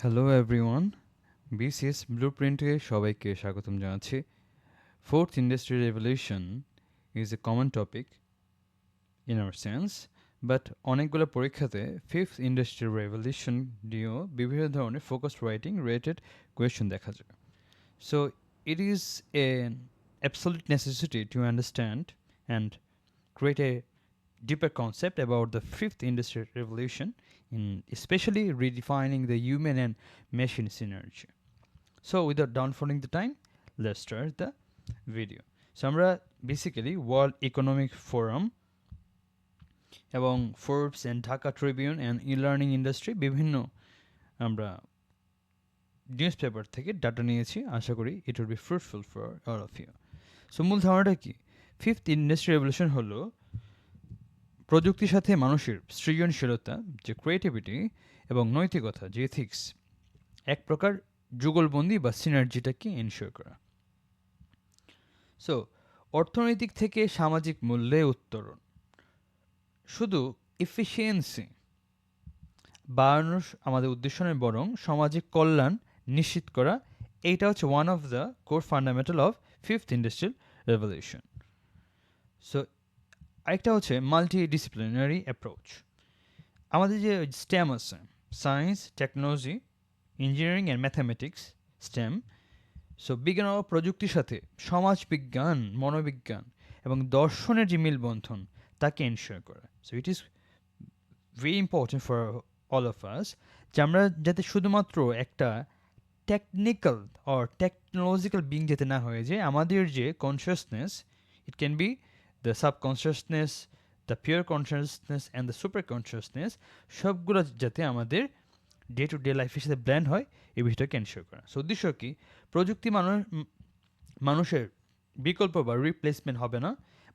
Hello everyone, BCS ব্লুপ্রিন্টে সবাইকে স্বাগতম জানাচ্ছি। Fourth industry revolution is a common topic in our sense, but অনেকগুলো পরীক্ষাতে ফিফথ ইন্ডাস্ট্রি রেভলিউশন নিয়েও বিভিন্ন ধরনের ফোকাসড রাইটিং রিলেটেড কোয়েশ্চেন দেখা যায়। So it is an absolute necessity to understand and create a deeper concept about the fifth industrial revolution, in especially redefining the human and machine synergy. So without downfalling the time, let's start the video. So আমরা basically world economic forum এবং Forbes and Dhaka tribune and e learning industry বিভিন্ন আমরা newspaper থেকে data নিয়েছি। আশা করি it will be fruitful for all of you. So মূল ধারণাটা কি? ফিফথ ইন্ডাস্ট্রি রেভলিউশন হলো প্রযুক্তির সাথে মানুষের সৃজনশীলতা, যে ক্রিয়েটিভিটি এবং নৈতিকতা, যে এথিক্স, এক প্রকার যুগলবন্দি বা সিনার্জিটাকে এনশিওর করা। সো অর্থনৈতিক থেকে সামাজিক মূল্যে উত্তরণ, শুধু এফিসিয়েন্সি বাড়ানোর আমাদের উদ্দেশ্য নয়, বরং সামাজিক কল্যাণ নিশ্চিত করা। এইটা হচ্ছে one of the core fundamental of fifth industrial revolution. So আরেকটা হচ্ছে মাল্টি ডিসিপ্লিনারি অ্যাপ্রোচ। আমাদের যে স্টেম আছে, science, technology, engineering and mathematics, stem. So বিজ্ঞান ও প্রযুক্তির সাথে সমাজবিজ্ঞান, মনোবিজ্ঞান এবং দর্শনের যে মিলবন্ধন তাকে এনশিওর করা। So it is very important for all of us যে আমরা যাতে শুধুমাত্র একটা টেকনিক্যাল অর টেকনোলজিক্যাল বিং যাতে না হয়ে যায়, আমাদের যে consciousness, it can be the subconsciousness, the pure consciousness and the super consciousness, সবগুলো যাতে আমাদের ডে টু ডে লাইফের সাথে ব্ল্যান্ড হয়, এই বিষয়টাকে এনশিওর করা। সো উদ্দেশ্য কি? প্রযুক্তি মানুষের বিকল্প বা রিপ্লেসমেন্ট হবে না,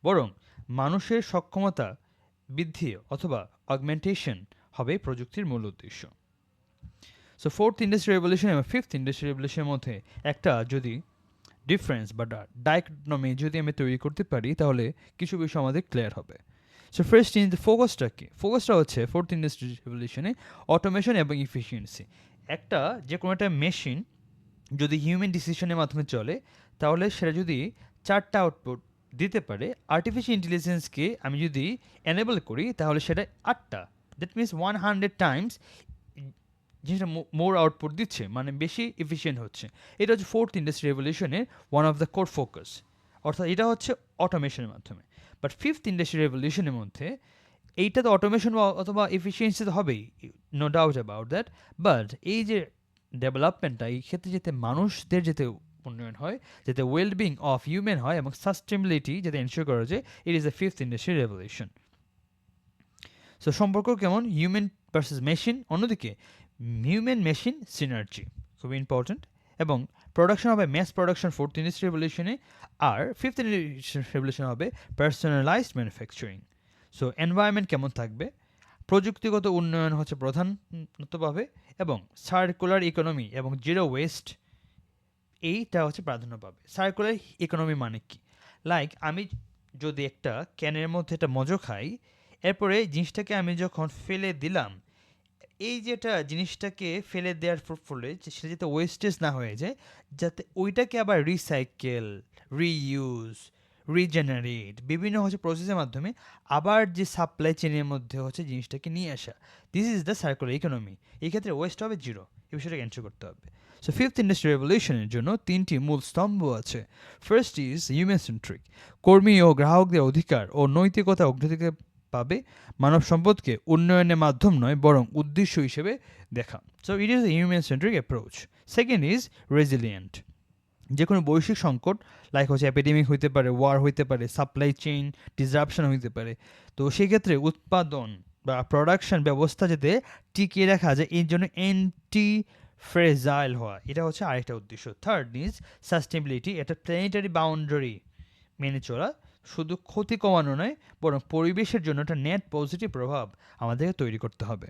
বরং মানুষের সক্ষমতা বৃদ্ধি অথবা অগমেন্টেশন হবে প্রযুক্তির মূল উদ্দেশ্য। সো ফোর্থ ইন্ডাস্ট্রি রেভলিউশন এবং ফিফথ ইন্ডাস্ট্রি রেভলিউশনের মধ্যে একটা যদি ডিফারেন্স বা ডায়কটমি যদি আমি তৈরি করতে পারি, তাহলে কিছু বিষয় আমাদের ক্লিয়ার হবে। সো ফার্স্ট ইন ফোকাসটা কি? ফোকাসটা হচ্ছে ফোর্থ ইন্ডাস্ট্রি রেভলিউশনে অটোমেশন এবং ইফিসিয়েন্সি। একটা যে কোনো একটা মেশিন যদি হিউম্যান ডিসিশনের মাধ্যমে চলে, তাহলে সেটা যদি চারটা আউটপুট দিতে পারে, আর্টিফিশিয়াল ইন্টেলিজেন্সকে আমি যদি এনেবল করি, তাহলে সেটা আটটা, দ্যাট মিনস 100 টাইমস জিনিসটা মোর আউটপুট দিচ্ছে, মানে বেশি এফিসিয়েন্ট হচ্ছে। এটা হচ্ছে ফোর্থ ইন্ডাস্ট্রি রেভলিউশনের one of the core focus, অর্থাৎ এটা হচ্ছে অটোমেশনের মাধ্যমে। বাট ফিফথ ইন্ডাস্ট্রি রেভলিউশনের মধ্যে এইটা তো অটোমেশন অথবা এফিসিয়েন্সি তো হবেই, no doubt about that, but এই যে ডেভেলপমেন্টটা, এই ক্ষেত্রে যাতে মানুষদের যাতে উন্নয়ন হয়, যাতে ওয়েলবিং অফ হিউম্যান হয় এবং সাস্টেনেবিলিটি যাতে এনশিওর করা যায়, it is the fifth industry revolution. So সম্পর্ক কেমন? হিউম্যান ভার্সেস মেশিন, অন্যদিকে হিউম্যান মেশিন সিনার্জি খুবই ইম্পর্টেন্ট, এবং প্রোডাকশন হবে ম্যাস প্রোডাকশন ফোর্থ ইন্ডাস্ট্রি রেভলিউশনে, আর ফিফথ ইন্ডাস্ট্রি রেভলিউশন হবে পার্সোনালাইজড ম্যানুফ্যাকচারিং। সো এনভায়রনমেন্ট কেমন থাকবে? প্রযুক্তিগত উন্নয়ন হচ্ছে প্রধানতভাবে, এবং সার্কুলার ইকোনমি এবং জিরো ওয়েস্ট, এইটা হচ্ছে প্রাধান্য পাবে। সার্কুলার ইকোনমি মানে কি? লাইক আমি যদি একটা ক্যানের মধ্যে একটা মজো খাই, এরপরে জিনিসটাকে আমি যখন ফেলে দিলাম, এই যেটা জিনিসটাকে ফেলে দেওয়ার ফলে সেটা যাতে ওয়েস্টেজ না হয়ে যায়, যাতে ওইটাকে আবার রিসাইকেল, রিইউজ, রিজেনারেট বিভিন্ন হচ্ছে প্রসেসের মাধ্যমে আবার যে সাপ্লাই চেনের মধ্যে হচ্ছে জিনিসটাকে নিয়ে আসা, this is the circular economy. এই ক্ষেত্রে ওয়েস্ট হবে জিরো, এই বিষয়টাকে এনশিওর করতে হবে। সো ফিফথ ইন্ডাস্ট্রি রেভলিউশনের জন্য তিনটি মূল স্তম্ভ আছে। ফার্স্ট ইজ হিউম্যান সেন্ট্রিক, কর্মী ও গ্রাহকদের অধিকার ও নৈতিকতা অগ্রাধিকার পাবে, মানব সম্পদকে উন্নয়নের মাধ্যম নয়, বরং উদ্দেশ্য হিসেবে দেখা। So it is a human centric approach. Second is resilient, যে কোনো বৈশ্বিক সংকট, লাইক হচ্ছে অ্যাপিডেমিক হইতে পারে, ওয়ার হইতে পারে, সাপ্লাই চেইন ডিসরাপশন হইতে পারে, তো সেক্ষেত্রে উৎপাদন বা প্রোডাকশন ব্যবস্থা যাতে টিকিয়ে রাখা যায়, এই জন্য অ্যান্টি ফ্রেজাইল হওয়া, এটা হচ্ছে আরেকটা উদ্দেশ্য। থার্ড ইজ সাস্টেনেবিলিটি, এটা প্ল্যানেটারি বাউন্ডারি মেনে চলা, শুধু ক্ষতি কমানো নয়, বরং পরিবেশের জন্য একটা নেট পজিটিভ প্রভাব আমাদেরকে তৈরি করতে হবে।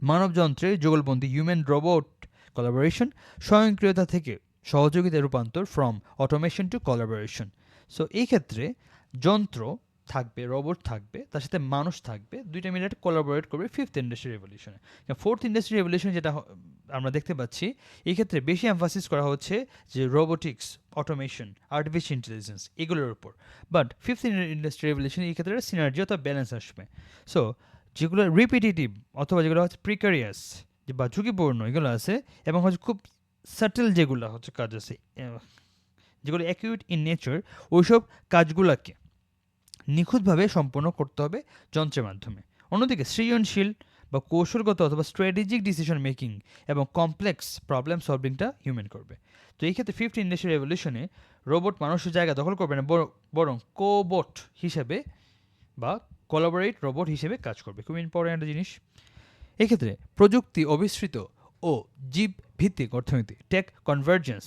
মানবযন্ত্রের যুগলবন্দি, হিউম্যান রোবট কোলাবোরেশন, স্বয়ংক্রিয়তা থেকে সহযোগিতার রূপান্তর, from automation to collaboration. So এই ক্ষেত্রে যন্ত্র থাকবে, রোবট থাকবে, তার সাথে মানুষ থাকবে, দুইটা মিলে কোলাবোরেট করবে ফিফথ ইন্ডাস্ট্রি রেভলিউশনে। ফোর্থ ইন্ডাস্ট্রি রেভলিউশন যেটা আমরা দেখতে পাচ্ছি এই ক্ষেত্রে বেশি এমফাসিস করা হচ্ছে যে রোবোটিক্স, অটোমেশন, আর্টিফিশিয়াল ইন্টেলিজেন্স এগুলোর উপর। বাট ফিফথ ইন্ডাস্ট্রি রেভলিউশন এই ক্ষেত্রে সিনার্জি অথবা ব্যালেন্স আসবে। সো যেগুলো রিপিটেটিভ অথবা যেগুলো হচ্ছে প্রিকারিয়াস বা ঝুঁকিপূর্ণ এগুলো আছে, এবং হচ্ছে খুব সাটেল যেগুলো হচ্ছে কাজ আছে, যেগুলো অ্যাকিউট ইন নেচার, ওইসব কাজগুলোকে নিখুঁতভাবে সম্পন্ন করতে হবে যন্ত্রের মাধ্যমে। অন্যদিকে সৃজনশীল বা কৌশলগত অথবা স্ট্র্যাটেজিক ডিসিশন মেকিং এবং কমপ্লেক্স প্রবলেম সলভিংটা হিউম্যান করবে। তো এই ক্ষেত্রে ফিফথ ইন্ডাস্ট্রিয়াল রেভলিউশনে রোবট মানুষের জায়গা দখল করবে না, বরং কোবোট হিসেবে বা কোলাবোরেট রোবট হিসেবে কাজ করবে। খুব ইম্পর্টেন্ট একটা জিনিস। এক্ষেত্রে প্রযুক্তি অভিসৃত ও জীব ভিত্তিক অর্থনীতি, টেক কনভার্জেন্স,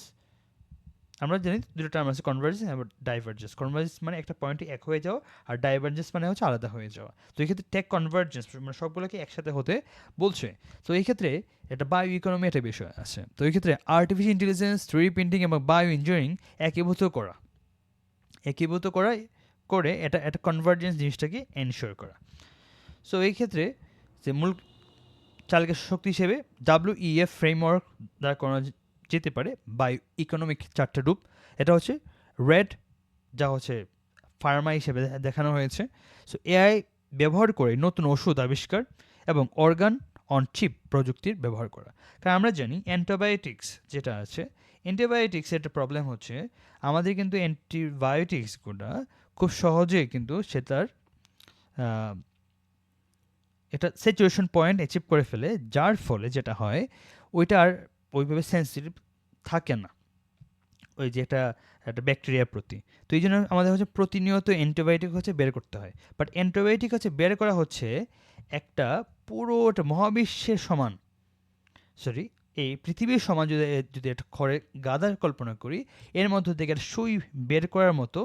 আমরা জানি দুটো টার্ম আছে, কনভার্জেন্স এবং ডাইভার্জেন্স। কনভার্জেন্স মানে একটা পয়েন্টে এক হয়ে যাওয়া, আর ডাইভার্জেন্স মানে হচ্ছে আলাদা হয়ে যাওয়া। তো এই ক্ষেত্রে টেক কনভার্জেন্স মানে সবগুলোকে একসাথে হতে বলছে। তো এই ক্ষেত্রে একটা বায়ো ইকোনমি একটা বিষয় আছে। তো এই ক্ষেত্রে আর্টিফিশিয়াল ইন্টেলিজেন্স, 3D প্রিন্টিং এবং বায়ো ইঞ্জিনিয়ারিং একীভূত করে এটা একটা কনভার্জেন্স জিনিসটাকে এনশিওর করা। সো এই ক্ষেত্রে যে মূল চালকের শক্তি হিসেবে WEF ফ্রেমওয়ার্ক দ্বারা করা যেতে পারে বায়ো ইকোনমিক চারটা রূপ। এটা হচ্ছে রেড, যা হচ্ছে ফার্মা হিসেবে দেখানো হয়েছে। সো AI ব্যবহার করে নতুন ওষুধ আবিষ্কার এবং অর্গান অন চিপ প্রযুক্তির ব্যবহার করা। কারণ আমরা জানি অ্যান্টিবায়োটিক্স যেটা আছে, অ্যান্টিবায়োটিক্সের একটা প্রবলেম হচ্ছে আমাদের কিন্তু অ্যান্টিবায়োটিক্সগুলো খুব সহজে কিন্তু সেটার এটা স্যাচুরেশন পয়েন্ট অ্যাচিভ করে ফেলে, যার ফলে যেটা হয় ওইটা আর ওইভাবে সেন্সিটিভ থাকে না ওই যে একটা ব্যাকটেরিয়ার প্রতি। তো এই জন্য আমাদের হচ্ছে প্রতিনিয়ত অ্যান্টিবায়োটিক হচ্ছে বের করতে হয়। বাট অ্যান্টিবায়োটিক হচ্ছে বের করা হচ্ছে একটা পুরোটা মহাবিশ্বের সমান, সরি এই পৃথিবীর সমান যদি একটা খড়ের গাদার কল্পনা করি, এর মধ্য থেকে একটা সুই বের করার মতো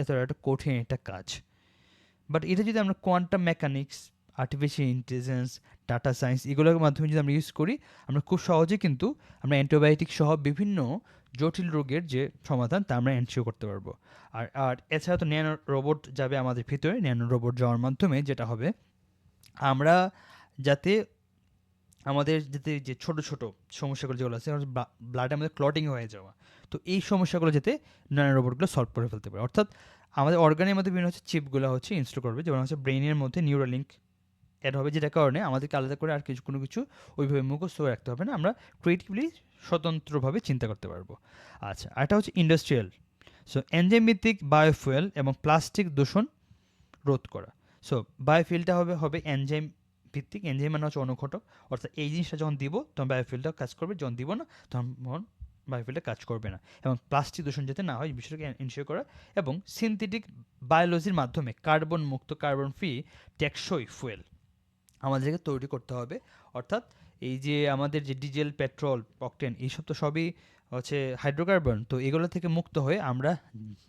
এত একটা কঠিন একটা কাজ। বাট এটা যদি আমরা quantum mechanics, artificial intelligence, data science এগুলোর মাধ্যমে যদি আমরা ইউজ করি, আমরা খুব সহজে কিন্তু আমরা অ্যান্টিবায়োটিক সহ বিভিন্ন জটিল রোগের যে সমাধান তা আমরা এনশিওর করতে পারবো। আর এছাড়া তো ন্যানো রোবট যাবে আমাদের ভিতরে। ন্যানো রোবট যাওয়ার মাধ্যমে যেটা হবে, আমরা যাতে আমাদের যাতে যে ছোট ছোট সমস্যাগুলো যেগুলো আছে, ব্লাডে আমাদের ক্লটিং হয়ে যাওয়া, তো এই সমস্যাগুলো যাতে ন্যানো রোবটগুলো সলভ করে ফেলতে পারে। অর্থাৎ আমাদের অর্গানের মধ্যে বিভিন্ন হচ্ছে চিপগুলো হচ্ছে ইনস্টল করবে, যেমন হচ্ছে ব্রেইনের মধ্যে নিউরালিঙ্ক অ্যাড হবে, যেটার কারণে আমাদেরকে আলাদা করে আর কোনো কিছু ওইভাবে মুখস্থ রাখতে হবে না, আমরা ক্রিয়েটিভলি স্বতন্ত্রভাবে চিন্তা করতে পারবো। আচ্ছা, আর এটা হচ্ছে ইন্ডাস্ট্রিয়াল। সো এনজাইম ভিত্তিক বায়োফুয়েল এবং প্লাস্টিক দূষণ রোধ করা। সো বায়োফুয়েলটা হবে এনজাইম ভিত্তিক। এনজাইম মানে হচ্ছে অনুঘটক, অর্থাৎ এই জিনিসটা যখন দিব তখন বায়োফুয়েলটা কাজ করবে, যখন দিব না তখন বায়োফুয়েলটা কাজ করবে না। এবং প্লাস্টিক দূষণ যাতে না হয় বিষয়টাকে এনশিওর করা, এবং সিনথেটিক বায়োলজির মাধ্যমে কার্বন মুক্ত, কার্বন ফ্রি টেকসই ফুয়েল আমাদেরকে তৈরি করতে হবে। অর্থাৎ এই যে আমাদের যে ডিজেল, পেট্রোল, অকটেন এইসব তো সবই হচ্ছে হাইড্রোকার্বন। তো এগুলো থেকে মুক্ত হয়ে আমরা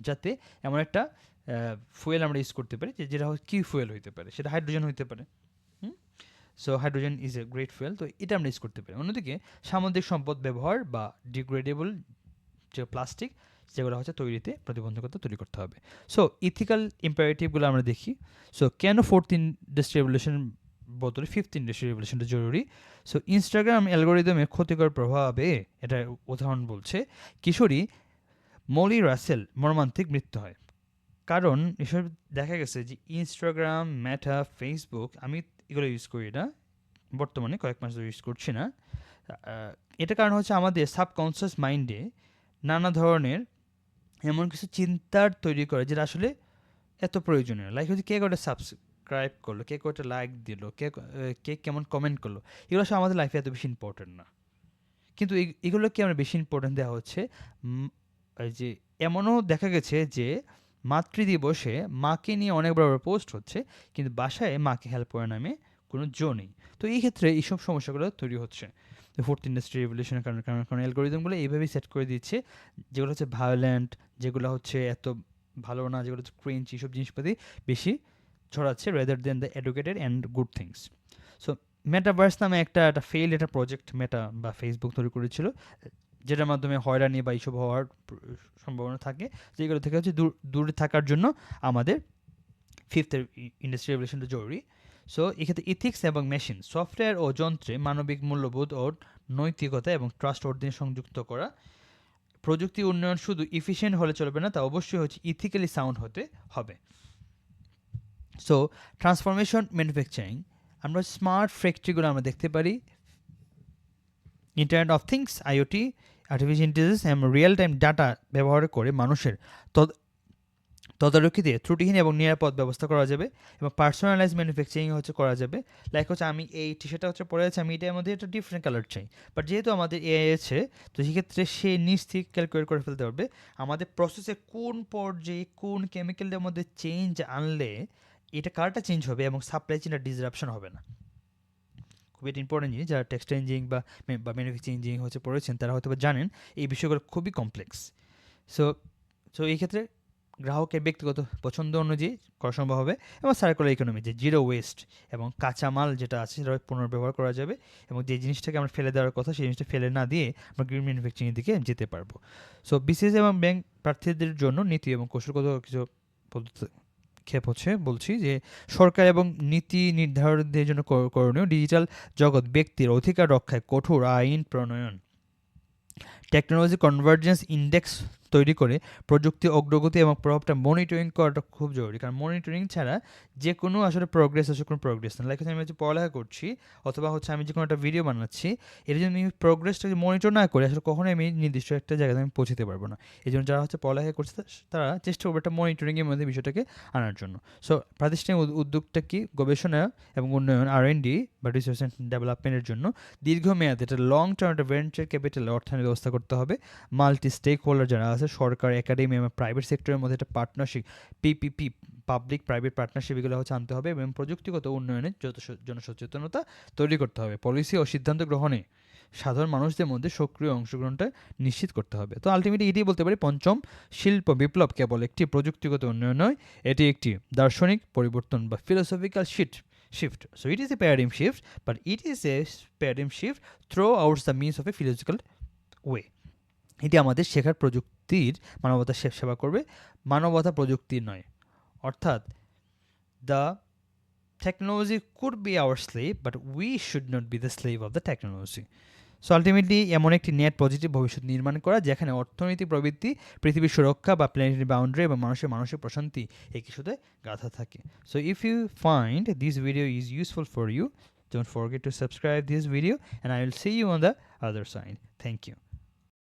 যাতে এমন একটা ফুয়েল আমরা ইউজ করতে পারি যেটা কি ফুয়েল হইতে পারে, সেটা হাইড্রোজেন হইতে পারে। So hydrogen is a great fuel, তো এটা আমরা ইউজ করতে পারি। অন্যদিকে সামুদ্রিক সম্পদ ব্যবহার বা ডিগ্রেডেবল যে প্লাস্টিক যেগুলো হচ্ছে তৈরিতে প্রতিবন্ধকতা তৈরি করতে হবে। সো ইথিক্যাল ইম্পারেটিভগুলো আমরা দেখি। সো কেন ফোর্থ ইন্ডাস্ট্রি রেভলিউশন বদলে ফিফথ ইন্ডাস্ট্রি রেভলিউশনটা জরুরি? সো ইনস্টাগ্রাম অ্যালগোরিদমের ক্ষতিকর প্রভাবে, এটা উদাহরণ বলছে, কিশোরী মলি রাসেল মর্মান্তিক মৃত্যু হয়। কারণ এসব দেখা গেছে যে ইনস্টাগ্রাম, মেটা, ফেসবুক, আমি এগুলো ইউজ করি না বর্তমানে, কয়েক মাস ধরে ইউজ করছি না। এটা কারণ হচ্ছে আমাদের সাবকনসিয়াস মাইন্ডে নানা ধরনের এমন কিছু চিন্তার তৈরি করে যেটা আসলে এত প্রয়োজনীয়। লাইক হচ্ছে কে কটা সাবস্ক্রাইব করলো, কে কটা লাইক দিল, কে কেমন কমেন্ট করলো, এগুলো সব আমাদের লাইফে এত বেশি ইম্পর্টেন্ট না। কিন্তু এগুলোকে আমরা বেশি ইম্পর্টেন্ট দেওয়া হচ্ছে। এই যে এমনও দেখা গেছে যে মাতৃদিবসে মাকে নিয়ে অনেক বড় বড় পোস্ট হচ্ছে, কিন্তু বাসায় মাকে হেল্প করার নামে কোনো জো নেই। তো এই ক্ষেত্রে এইসব সমস্যাগুলো তৈরি হচ্ছে ফোর্থ ইন্ডাস্ট্রি রেভলিউশনের কারণে। কারণ অ্যালগোরিদমগুলো এইভাবেই সেট করে দিচ্ছে, যেগুলো হচ্ছে ভায়োলেন্ট, যেগুলো হচ্ছে এত ভালো না, যেগুলো হচ্ছে ক্রিঞ্জ, এইসব জিনিসপাতি বেশি ছড়াচ্ছে rather than the educated and good things. So metaverse নামে একটা ফেইল একটা প্রজেক্ট মেটা বা ফেসবুক তৈরি করেছিল, যেটার মাধ্যমে হয়রানি বা এইসব হওয়ার সম্ভাবনা থাকে, যেগুলো থেকে হচ্ছে দূরে থাকার জন্য আমাদের ফিফথ ইন্ডাস্ট্রি রেভলিউশনটা জরুরি। সো এক্ষেত্রে ইথিক্স এবং মেশিন, সফটওয়্যার ও যন্ত্রে মানবিক মূল্যবোধ ও নৈতিকতা এবং ট্রাস্ট অর্জনে সংযুক্ত করা। প্রযুক্তি উন্নয়ন শুধু ইফিশিয়েন্ট হলে চলবে না, তা অবশ্যই হচ্ছে ইথিক্যালি সাউন্ড হতে হবে। সো ট্রান্সফরমেশন ম্যানুফ্যাকচারিং, আমরা স্মার্ট ফ্যাক্টরিগুলো আমরা দেখতে পারি, internet of things IoT, artificial intelligence এবং রিয়েল টাইম ডাটা ব্যবহার করে মানুষের তদারকিতে ত্রুটিহীন এবং নিরাপদ ব্যবস্থা করা যাবে, এবং পার্সোনালাইজ ম্যানুফ্যাকচারিং হচ্ছে করা যাবে। লাইক হচ্ছে আমি এই টি শার্টটা হচ্ছে পরে আছে, আমি এটার মধ্যে একটা ডিফারেন্ট কালার চাই, বাট যেহেতু আমাদের এআই আছে, তো সেক্ষেত্রে সে নিজ থেকে ক্যালকুলেট করে ফেলতে পারবে আমাদের প্রসেসে কোন পর্যায়ে কোন কেমিক্যালের মধ্যে চেঞ্জ আনলে এটা কালারটা চেঞ্জ হবে এবং সাপ্লাই চেইনটা ডিসরাপশন হবে না। খুবই একটা ইম্পর্টেন্ট জিনিস, যারা টেক্সটাইল ইঞ্জিনিয়ারিং বা ম্যানুফ্যাকচারিং ইঞ্জিনিয়ারিং হচ্ছে পড়েছেন তারা হয়তো বা জানেন এই বিষয়গুলো খুবই কমপ্লেক্স। সো সো এই ক্ষেত্রে গ্রাহকের ব্যক্তিগত পছন্দ অনুযায়ী করা সম্ভব হবে, এবং সার্কুলার ইকোনমি, যে জিরো ওয়েস্ট এবং কাঁচামাল যেটা আছে সেটা পুনর্ব্যবহার করা যাবে, এবং যে জিনিসটাকে আমরা ফেলে দেওয়ার কথা সেই জিনিসটা ফেলে না দিয়ে আমরা গ্রিন ম্যানুফ্যাকচারিংয়ের দিকে যেতে পারবো। সো বিসিএস এবং ব্যাংক প্রার্থীদের জন্য নীতি এবং কৌশলগত কিছু পদক্ষেপ হচ্ছে বলছি, যে সরকার এবং নীতি নির্ধারকদের জন্য করণীয় ডিজিটাল জগৎ ব্যক্তির অধিকার রক্ষায় কঠোর আইন প্রণয়ন, টেকনোলজি কনভার্জেন্স ইন্ডেক্স তৈরি করে প্রযুক্তি অগ্রগতি এবং প্রভাবটা মনিটরিং করাটা খুব জরুরি, কারণ মনিটরিং ছাড়া যে কোনো আসলে প্রোগ্রেস আসলে কোনো প্রোগ্রেস না। লাইক আমি হচ্ছে পড়ালেখা করছি অথবা হচ্ছে আমি যে কোনো একটা ভিডিও বানাচ্ছি, এটা যদি আমি প্রোগ্রেসটা মনিটর না করে আসলে কখনোই আমি নির্দিষ্ট একটা জায়গায় আমি পৌঁছতে পারবো না। এই জন্য যারা হচ্ছে পড়ালেখা করছে তারা চেষ্টা করবে একটা মনিটরিংয়ের মধ্যে বিষয়টাকে আনার জন্য। সো প্রাতিষ্ঠানিক উদ্যোগটা কি, গবেষণা এবং উন্নয়ন আর&ডি বা রিসার্চ অ্যান্ড ডেভেলপমেন্টের জন্য দীর্ঘমেয়াদে এটা লং টার্ম একটা ভেঞ্চার ক্যাপিটাল অর্থায়নের ব্যবস্থা করতে হবে। মাল্টি স্টেক হোল্ডার যারা আছে, সরকার, একাডেমি এবং প্রাইভেট সেক্টরের মধ্যে একটা partnership, PPP, public private partnership, এগুলো হচ্ছে আনতে হবে, এবং প্রযুক্তিগত উন্নয়নের জনসচেতনতা তৈরি করতে হবে। পলিসি ও সিদ্ধান্ত গ্রহণে সাধারণ মানুষদের মধ্যে সক্রিয় অংশগ্রহণটা নিশ্চিত করতে হবে। তো আলটিমেটলি এটাই বলতে পারি, পঞ্চম শিল্প বিপ্লব কেবল একটি প্রযুক্তিগত উন্নয়ন নয়, এটি একটি দার্শনিক পরিবর্তন বা philosophical shift. So it is a paradigm shift, but it is a paradigm shift throughout the means of a philosophical way. এটি আমাদের শেখার প্রযুক্তির মানবতা সেবা করবে, মানবতা প্রযুক্তির নয়। অর্থাৎ the technology could be hour slave, but we should not be the slave of the technology. So ultimately এমন একটি নেট পজিটিভ ভবিষ্যৎ নির্মাণ করা যেখানে অর্থনৈতিক প্রবৃত্তি, পৃথিবীর সুরক্ষা বা প্ল্যানেটারি বাউন্ডারি এবং মানুষের মানসিক প্রশান্তি এই কিছুতে গাঁথা থাকে। So if you find this video is useful for you, don't forget to subscribe this video and I will see you on the other side. Thank you.